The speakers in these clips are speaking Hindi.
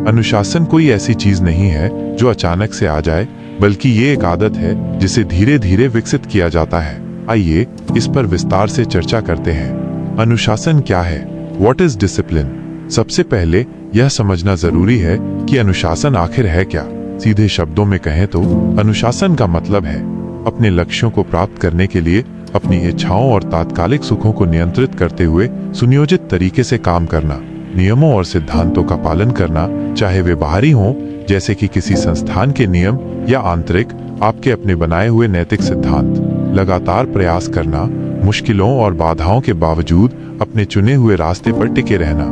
अनुशासन कोई ऐसी चीज नहीं है जो अचानक से आ जाए, बल्कि ये एक आदत है जिसे धीरे धीरे विकसित किया जाता है। आइए इस पर विस्तार से चर्चा करते हैं। अनुशासन क्या है? What is discipline? सबसे पहले यह समझना जरूरी है कि अनुशासन आखिर है क्या। सीधे शब्दों में कहें तो अनुशासन का मतलब है अपने लक्ष्यों को प्राप्त करने के लिए अपनी इच्छाओं और तात्कालिक सुखों को नियंत्रित करते हुए सुनियोजित तरीके से काम करना, नियमों और सिद्धांतों का पालन करना, चाहे वे बाहरी हों जैसे कि किसी संस्थान के नियम, या आंतरिक आपके अपने बनाए हुए नैतिक सिद्धांत। लगातार प्रयास करना, मुश्किलों और बाधाओं के बावजूद अपने चुने हुए रास्ते पर टिके रहना।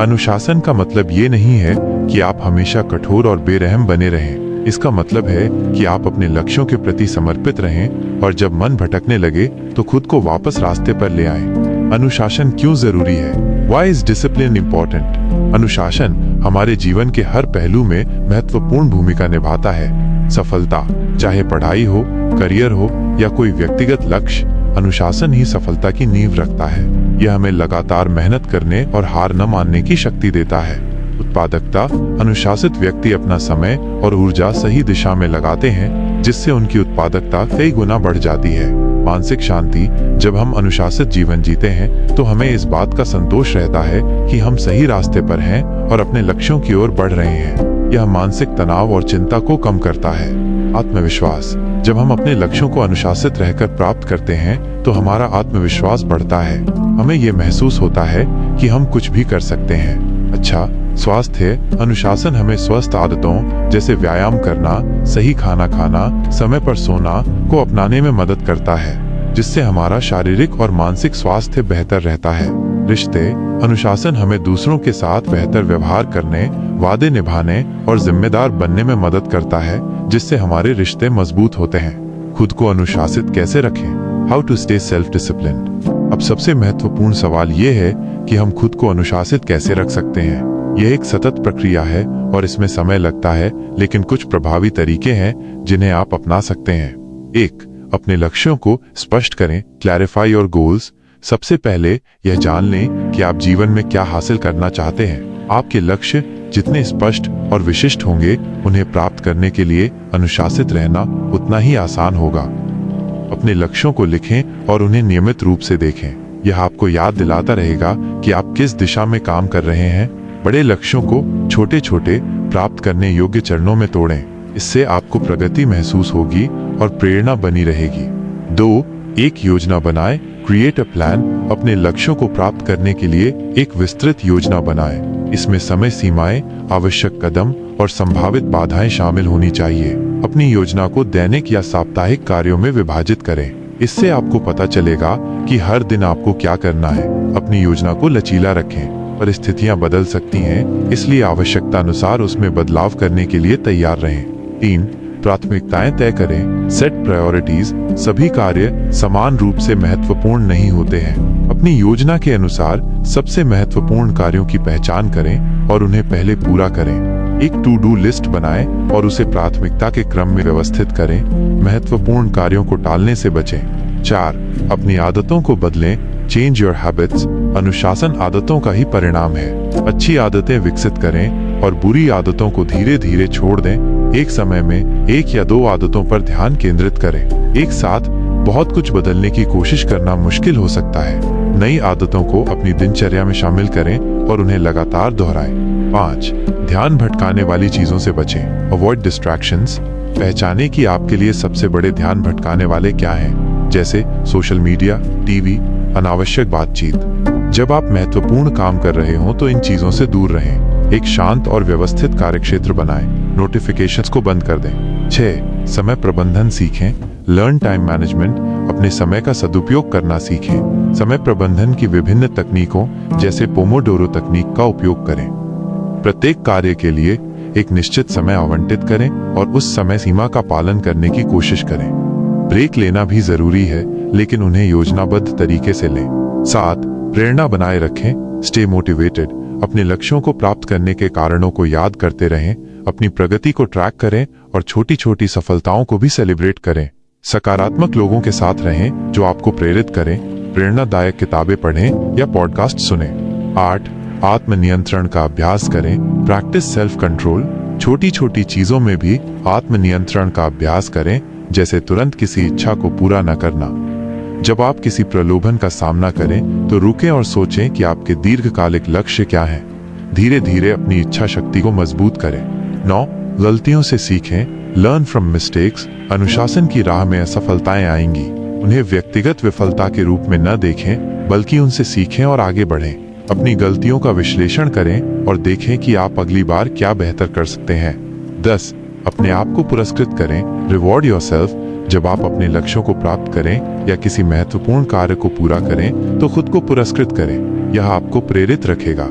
अनुशासन का मतलब ये नहीं है कि आप हमेशा कठोर और बेरहम बने रहें। इसका मतलब है कि आप अपने लक्ष्यों के प्रति समर्पित रहें और जब मन भटकने लगे तो खुद को वापस रास्ते पर ले आएं। अनुशासन क्यों जरूरी है? Why is discipline important? अनुशासन हमारे जीवन के हर पहलू में महत्वपूर्ण भूमिका निभाता है। सफलता, चाहे पढ़ाई हो, करियर हो या कोई व्यक्तिगत लक्ष्य, अनुशासन ही सफलता की नींव रखता है। यह हमें लगातार मेहनत करने और हार न मानने की शक्ति देता है। उत्पादकता, अनुशासित व्यक्ति अपना समय और ऊर्जा सही दिशा में लगाते हैं, जिससे उनकी उत्पादकता कई गुना बढ़ जाती है। मानसिक शांति, जब हम अनुशासित जीवन जीते हैं तो हमें इस बात का संतोष रहता है कि हम सही रास्ते पर हैं और अपने लक्ष्यों की ओर बढ़ रहे हैं। यह मानसिक तनाव और चिंता को कम करता है। आत्मविश्वास, जब हम अपने लक्ष्यों को अनुशासित रहकर प्राप्त करते हैं तो हमारा आत्मविश्वास बढ़ता है। हमें यह महसूस होता है कि हम कुछ भी कर सकते हैं। अच्छा, स्वास्थ्य, अनुशासन हमें स्वस्थ आदतों जैसे व्यायाम करना, सही खाना खाना, समय पर सोना को अपनाने में मदद करता है, जिससे हमारा शारीरिक और मानसिक स्वास्थ्य बेहतर रहता है। रिश्ते, अनुशासन हमें दूसरों के साथ बेहतर व्यवहार करने, वादे निभाने और जिम्मेदार बनने में मदद करता है, जिससे हमारे रिश्ते मजबूत होते हैं। खुद को अनुशासित कैसे रखें? How to stay self disciplined. अब सबसे महत्वपूर्ण सवाल ये है कि हम खुद को अनुशासित कैसे रख सकते हैं। यह एक सतत प्रक्रिया है और इसमें समय लगता है, लेकिन कुछ प्रभावी तरीके हैं जिन्हें आप अपना सकते हैं। 1. अपने लक्ष्यों को स्पष्ट करें। Clarify your goals. सबसे पहले यह जान लें कि आप जीवन में क्या हासिल करना चाहते हैं। आपके लक्ष्य जितने स्पष्ट और विशिष्ट होंगे, उन्हें प्राप्त करने के लिए अनुशासित रहना उतना ही आसान होगा। अपने लक्ष्यों को लिखें और उन्हें नियमित रूप से देखें। यह आपको याद दिलाता रहेगा कि आप किस दिशा में काम कर रहे हैं। बड़े लक्ष्यों को छोटे छोटे प्राप्त करने योग्य चरणों में तोड़ें। इससे आपको प्रगति महसूस होगी और प्रेरणा बनी रहेगी। 2. एक योजना बनाएं। Create a plan. अपने लक्ष्यों को प्राप्त करने के लिए एक विस्तृत योजना बनाएं। इसमें समय सीमाएं, आवश्यक कदम और संभावित बाधाएं शामिल होनी चाहिए। अपनी योजना को दैनिक या साप्ताहिक कार्यों में विभाजित करें। इससे आपको पता चलेगा कि हर दिन आपको क्या करना है। अपनी योजना को लचीला रखें। परिस्थितियां बदल सकती हैं, इसलिए आवश्यकता अनुसार उसमें बदलाव करने के लिए तैयार रहें। 3. प्राथमिकताएं तय करें। Set priorities. सभी कार्य समान रूप से महत्वपूर्ण नहीं होते हैं। अपनी योजना के अनुसार सबसे महत्वपूर्ण कार्यों की पहचान करें और उन्हें पहले पूरा करें। एक टू डू लिस्ट बनाएं और उसे प्राथमिकता के क्रम में व्यवस्थित करें। महत्वपूर्ण कार्यों को टालने से बचें। 4. अपनी आदतों को बदलें। Change your habits. अनुशासन आदतों का ही परिणाम है। अच्छी आदतें विकसित करें और बुरी आदतों को धीरे धीरे छोड़ दें। एक समय में 1 या 2 आदतों पर ध्यान केंद्रित करें। एक साथ बहुत कुछ बदलने की कोशिश करना मुश्किल हो सकता है। नई आदतों को अपनी दिनचर्या में शामिल करें और उन्हें लगातार दोहराएं। 5. ध्यान भटकाने वाली चीजों से बचें। Avoid distractions. पहचानें कि आपके लिए सबसे बड़े ध्यान भटकाने वाले क्या हैं, जैसे सोशल मीडिया, टीवी, अनावश्यक बातचीत। जब आप महत्वपूर्ण काम कर रहे हो तो इन चीजों से दूर रहें। एक शांत और व्यवस्थित कार्यक्षेत्र बनाएं। नोटिफिकेशंस को बंद कर दें। 6. समय प्रबंधन सीखें। Learn time management. अपने समय का सदुपयोग करना सीखें। समय प्रबंधन की विभिन्न तकनीकों जैसे पोमोडोरो तकनीक का उपयोग करें। प्रत्येक कार्य के लिए एक निश्चित समय आवंटित करें और उस समय सीमा का पालन करने की कोशिश करें। ब्रेक लेना भी जरूरी है, लेकिन उन्हें योजनाबद्ध तरीके से लें। 7. प्रेरणा बनाए रखें। Stay motivated. अपने लक्ष्यों को प्राप्त करने के कारणों को याद करते रहें। अपनी प्रगति को ट्रैक करें और छोटी छोटी सफलताओं को भी सेलिब्रेट करें। सकारात्मक लोगों के साथ रहें जो आपको प्रेरित करें। प्रेरणादायक किताबें पढ़ें या पॉडकास्ट सुनें। 8. आत्मनियंत्रण का अभ्यास करें। Practice self control. छोटी छोटी चीजों में भी आत्मनियंत्रण का अभ्यास करें, जैसे तुरंत किसी इच्छा को पूरा न करना। जब आप किसी प्रलोभन का सामना करें तो रुकें और सोचें कि आपके दीर्घकालिक लक्ष्य क्या हैं। धीरे धीरे अपनी इच्छा शक्ति को मजबूत करें। 9. गलतियों से सीखें। Learn from mistakes. अनुशासन की राह में असफलताएं आएंगी, उन्हें व्यक्तिगत विफलता के रूप में न देखें, बल्कि उनसे सीखें और आगे बढ़ें। अपनी गलतियों का विश्लेषण करें और देखें कि आप अगली बार क्या बेहतर कर सकते हैं। 10. अपने आप को पुरस्कृत करें। Reward yourself. जब आप अपने लक्ष्यों को प्राप्त करें या किसी महत्वपूर्ण कार्य को पूरा करें तो खुद को पुरस्कृत करें। यह आपको प्रेरित रखेगा।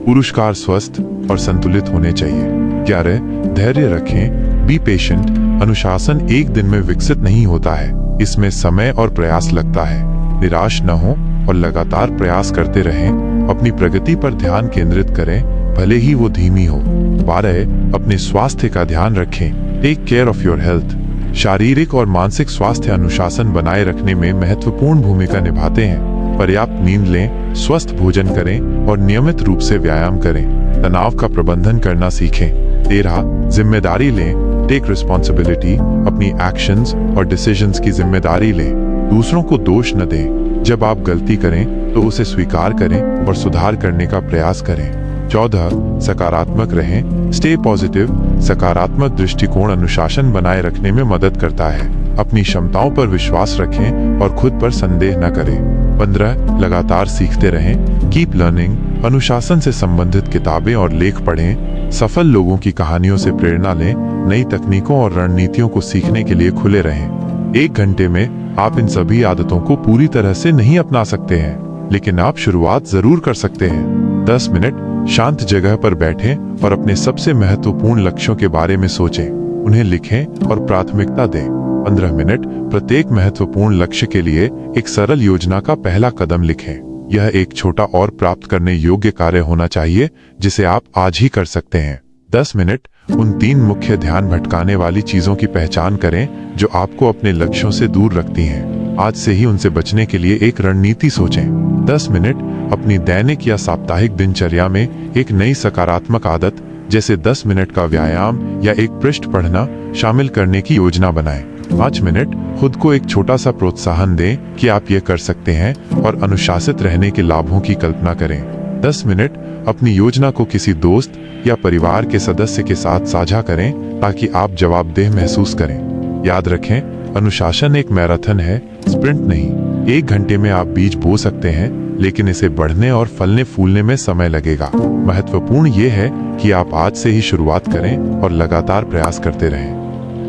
पुरस्कार स्वस्थ और संतुलित होने चाहिए। 11. धैर्य रखें। Be patient. अनुशासन एक दिन में विकसित नहीं होता है, इसमें समय और प्रयास लगता है। निराश न हो और लगातार प्रयास करते रहें। अपनी प्रगति पर ध्यान केंद्रित करें, भले ही वो धीमी हो। 12. अपने स्वास्थ्य का ध्यान रखें। Take care of your health. शारीरिक और मानसिक स्वास्थ्य अनुशासन बनाए रखने में महत्वपूर्ण भूमिका निभाते हैं। पर्याप्त नींद लें, स्वस्थ भोजन करें और नियमित रूप से व्यायाम करें। तनाव का प्रबंधन करना सीखें। 13. जिम्मेदारी लें। Take responsibility. अपनी एक्शंस और डिसीजंस की जिम्मेदारी लें। दूसरों को दोष न दें। जब आप गलती करें तो उसे स्वीकार करें और सुधार करने का प्रयास करें। 14. सकारात्मक रहें। Stay positive. सकारात्मक दृष्टिकोण अनुशासन बनाए रखने में मदद करता है। अपनी क्षमताओं पर विश्वास रखें और खुद पर संदेह न करें। 15. लगातार सीखते रहें। Keep learning. अनुशासन से संबंधित किताबें और लेख पढ़ें। सफल लोगों की कहानियों से प्रेरणा लें। नई तकनीकों और रणनीतियों को सीखने के लिए खुले रहें। 1 घंटे में आप इन सभी आदतों को पूरी तरह से नहीं अपना सकते हैं, लेकिन आप शुरुआत जरूर कर सकते हैं। 10 मिनट शांत जगह पर बैठें और अपने सबसे महत्वपूर्ण लक्ष्यों के बारे में सोचें। उन्हें लिखें और प्राथमिकता दें। 15 मिनट प्रत्येक महत्वपूर्ण लक्ष्य के लिए एक सरल योजना का पहला कदम लिखें। यह एक छोटा और प्राप्त करने योग्य कार्य होना चाहिए जिसे आप आज ही कर सकते हैं। 10 मिनट उन 3 मुख्य ध्यान भटकाने वाली चीजों की पहचान करें जो आपको अपने लक्ष्यों से दूर रखती हैं। आज से ही उनसे बचने के लिए एक रणनीति सोचें। 10 मिनट अपनी दैनिक या साप्ताहिक दिनचर्या में एक नई सकारात्मक आदत, जैसे 10 मिनट का व्यायाम या एक पृष्ठ पढ़ना, शामिल करने की योजना बनाएं। 5 मिनट खुद को एक छोटा सा प्रोत्साहन दें कि आप ये कर सकते हैं और अनुशासित रहने के लाभों की कल्पना करें। 10 मिनट अपनी योजना को किसी दोस्त या परिवार के सदस्य के साथ साझा करें ताकि आप जवाबदेह महसूस करें। याद रखें, अनुशासन एक मैराथन है, स्प्रिंट नहीं। 1 घंटे में आप बीज बो सकते हैं, लेकिन इसे बढ़ने और फलने फूलने में समय लगेगा। महत्वपूर्ण ये है कि आप आज से ही शुरुआत करें और लगातार प्रयास करते रहें।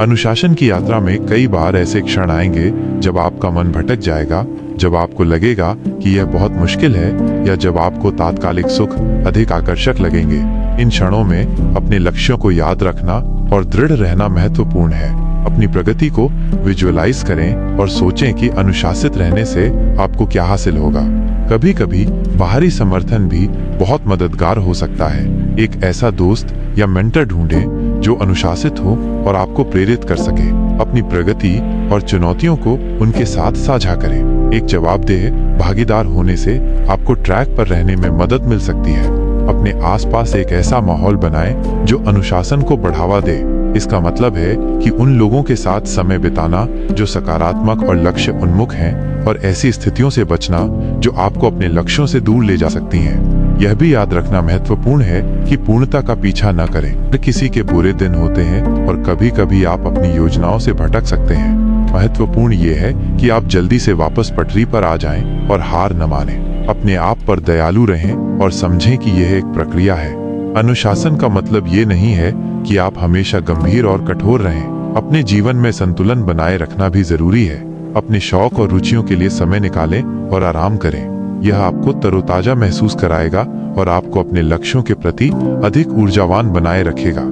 अनुशासन की यात्रा में कई बार ऐसे क्षण आएंगे जब आपका मन भटक जाएगा, जब आपको लगेगा कि यह बहुत मुश्किल है, या जब आपको तात्कालिक सुख अधिक आकर्षक लगेंगे। इन क्षणों में अपने लक्ष्यों को याद रखना और दृढ़ रहना महत्वपूर्ण है। अपनी प्रगति को विजुअलाइज करें और सोचें कि अनुशासित रहने से आपको क्या हासिल होगा। कभी कभी बाहरी समर्थन भी बहुत मददगार हो सकता है। एक ऐसा दोस्त या मेंटर ढूंढें जो अनुशासित हो और आपको प्रेरित कर सके। अपनी प्रगति और चुनौतियों को उनके साथ साझा करें। एक जवाबदेह भागीदार होने से आपको ट्रैक पर रहने में मदद मिल सकती है। अपने आसपास एक ऐसा माहौल बनाएं जो अनुशासन को बढ़ावा दे। इसका मतलब है कि उन लोगों के साथ समय बिताना जो सकारात्मक और लक्ष्य उन्मुख हैं, और ऐसी स्थितियों से बचना जो आपको अपने लक्ष्यों से दूर ले जा सकती हैं। यह भी याद रखना महत्वपूर्ण है कि पूर्णता का पीछा न करें। किसी के बुरे दिन होते हैं और कभी कभी आप अपनी योजनाओं से भटक सकते हैं। महत्वपूर्ण ये है कि आप जल्दी से वापस पटरी पर आ जाएं और हार न मानें। अपने आप पर दयालु रहें और समझें कि यह एक प्रक्रिया है। अनुशासन का मतलब ये नहीं है कि आप हमेशा गंभीर और कठोर रहें। अपने जीवन में संतुलन बनाए रखना भी जरूरी है। अपने शौक और रुचियों के लिए समय निकालें और आराम करें। यह आपको तरोताजा महसूस कराएगा और आपको अपने लक्ष्यों के प्रति अधिक ऊर्जावान बनाए रखेगा।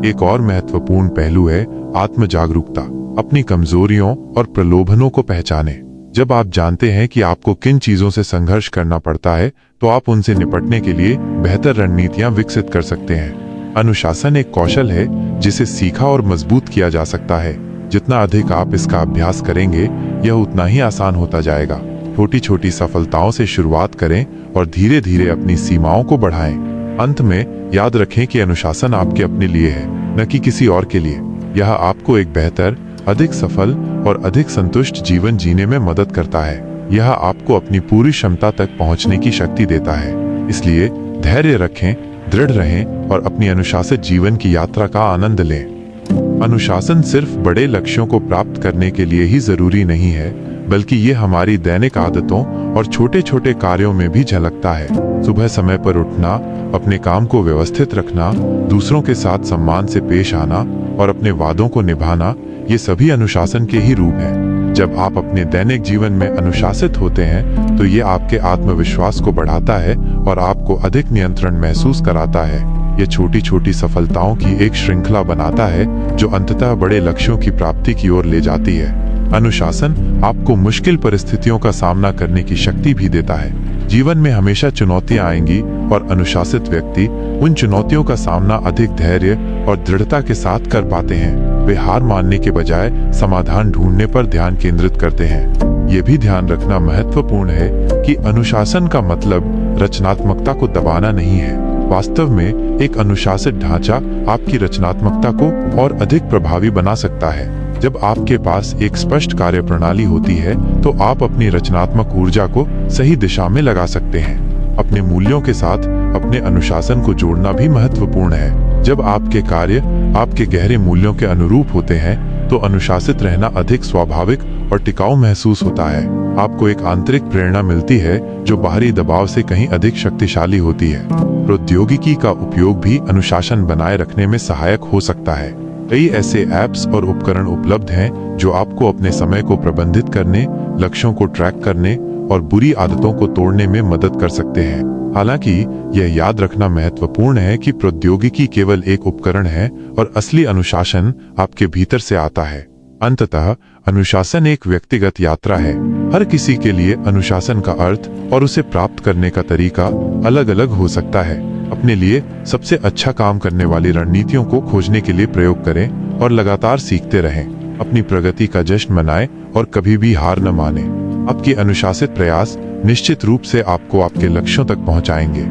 एक और महत्वपूर्ण पहलू है आत्म जागरूकता। अपनी कमजोरियों और प्रलोभनों को पहचानें। जब आप जानते हैं कि आपको किन चीजों से संघर्ष करना पड़ता है, तो आप उनसे निपटने के लिए बेहतर रणनीतियां विकसित कर सकते हैं। अनुशासन एक कौशल है जिसे सीखा और मजबूत किया जा सकता है। जितना अधिक आप इसका अभ्यास करेंगे, यह उतना ही आसान होता जाएगा। छोटी छोटी सफलताओं से शुरुआत करें और धीरे धीरे अपनी सीमाओं को बढ़ाएं। अंत में याद रखें कि अनुशासन आपके अपने लिए है, न कि किसी और के लिए। यह आपको एक बेहतर, अधिक सफल और अधिक संतुष्ट जीवन जीने में मदद करता है। यह आपको अपनी पूरी क्षमता तक पहुंचने की शक्ति देता है। इसलिए धैर्य रखें, दृढ़ रहें और अपनी अनुशासित जीवन की यात्रा का आनंद लें। अनुशासन सिर्फ बड़े लक्ष्यों को प्राप्त करने के लिए ही जरूरी नहीं है, बल्कि ये हमारी दैनिक आदतों और छोटे छोटे कार्यों में भी झलकता है। सुबह समय पर उठना, अपने काम को व्यवस्थित रखना, दूसरों के साथ सम्मान से पेश आना और अपने वादों को निभाना, ये सभी अनुशासन के ही रूप हैं। जब आप अपने दैनिक जीवन में अनुशासित होते हैं तो ये आपके आत्मविश्वास को बढ़ाता है और आपको अधिक नियंत्रण महसूस कराता है। ये छोटी छोटी सफलताओं की एक श्रृंखला बनाता है जो अंततः बड़े लक्ष्यों की प्राप्ति की ओर ले जाती है। अनुशासन आपको मुश्किल परिस्थितियों का सामना करने की शक्ति भी देता है। जीवन में हमेशा चुनौतियां आएंगी और अनुशासित व्यक्ति उन चुनौतियों का सामना अधिक धैर्य और दृढ़ता के साथ कर पाते हैं। वे हार मानने के बजाय समाधान ढूंढने पर ध्यान केंद्रित करते हैं। ये भी ध्यान रखना महत्वपूर्ण है कि अनुशासन का मतलब रचनात्मकता को दबाना नहीं है। वास्तव में एक अनुशासित ढांचा आपकी रचनात्मकता को और अधिक प्रभावी बना सकता है। जब आपके पास एक स्पष्ट कार्यप्रणाली होती है तो आप अपनी रचनात्मक ऊर्जा को सही दिशा में लगा सकते हैं। अपने मूल्यों के साथ अपने अनुशासन को जोड़ना भी महत्वपूर्ण है। जब आपके कार्य आपके गहरे मूल्यों के अनुरूप होते हैं तो अनुशासित रहना अधिक स्वाभाविक और टिकाऊ महसूस होता है। आपको एक आंतरिक प्रेरणा मिलती है जो बाहरी दबाव से कहीं अधिक शक्तिशाली होती है। प्रौद्योगिकी का उपयोग भी अनुशासन बनाए रखने में सहायक हो सकता है। कई ऐसे ऐप्स और उपकरण उपलब्ध हैं जो आपको अपने समय को प्रबंधित करने, लक्ष्यों को ट्रैक करने और बुरी आदतों को तोड़ने में मदद कर सकते हैं। हालांकि यह याद रखना महत्वपूर्ण है कि प्रौद्योगिकी केवल एक उपकरण है और असली अनुशासन आपके भीतर से आता है। अंततः अनुशासन एक व्यक्तिगत यात्रा है। हर किसी के लिए अनुशासन का अर्थ और उसे प्राप्त करने का तरीका अलग अलग हो सकता है। अपने लिए सबसे अच्छा काम करने वाली रणनीतियों को खोजने के लिए प्रयोग करें और लगातार सीखते रहें। अपनी प्रगति का जश्न मनाएं और कभी भी हार न मानें। आपके अनुशासित प्रयास निश्चित रूप से आपको आपके लक्ष्यों तक पहुंचाएंगे।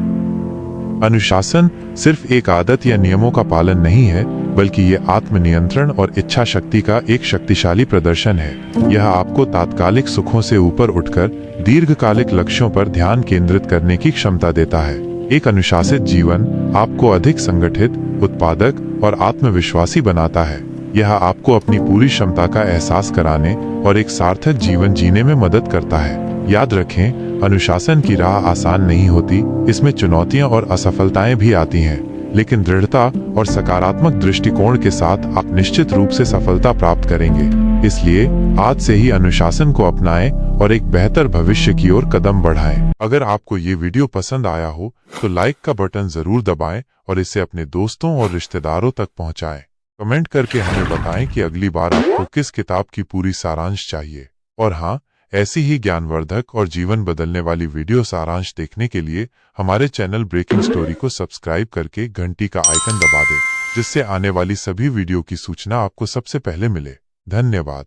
अनुशासन सिर्फ एक आदत या नियमों का पालन नहीं है, बल्कि यह आत्मनियंत्रण और इच्छा शक्ति का एक शक्तिशाली प्रदर्शन है। यह आपको तात्कालिक सुखों से ऊपर उठकर दीर्घकालिक लक्ष्यों पर ध्यान केंद्रित करने की क्षमता देता है। एक अनुशासित जीवन आपको अधिक संगठित, उत्पादक और आत्मविश्वासी बनाता है। यह आपको अपनी पूरी क्षमता का एहसास कराने और एक सार्थक जीवन जीने में मदद करता है। याद रखें, अनुशासन की राह आसान नहीं होती। इसमें चुनौतियां और असफलताएं भी आती हैं, लेकिन दृढ़ता और सकारात्मक दृष्टिकोण के साथ आप निश्चित रूप से सफलता प्राप्त करेंगे। इसलिए आज से ही अनुशासन को अपनाएं और एक बेहतर भविष्य की ओर कदम बढ़ाएं। अगर आपको ये वीडियो पसंद आया हो तो लाइक का बटन जरूर दबाएं और इसे अपने दोस्तों और रिश्तेदारों तक पहुंचाएं। कमेंट करके हमें बताएं कि अगली बार आपको किस किताब की पूरी सारांश चाहिए। और हाँ, ऐसी ही ज्ञानवर्धक और जीवन बदलने वाली वीडियो सारांश देखने के लिए हमारे चैनल ब्रेकिंग स्टोरी को सब्सक्राइब करके घंटी का आइकन दबा दें, जिससे आने वाली सभी वीडियो की सूचना आपको सबसे पहले मिले। धन्यवाद।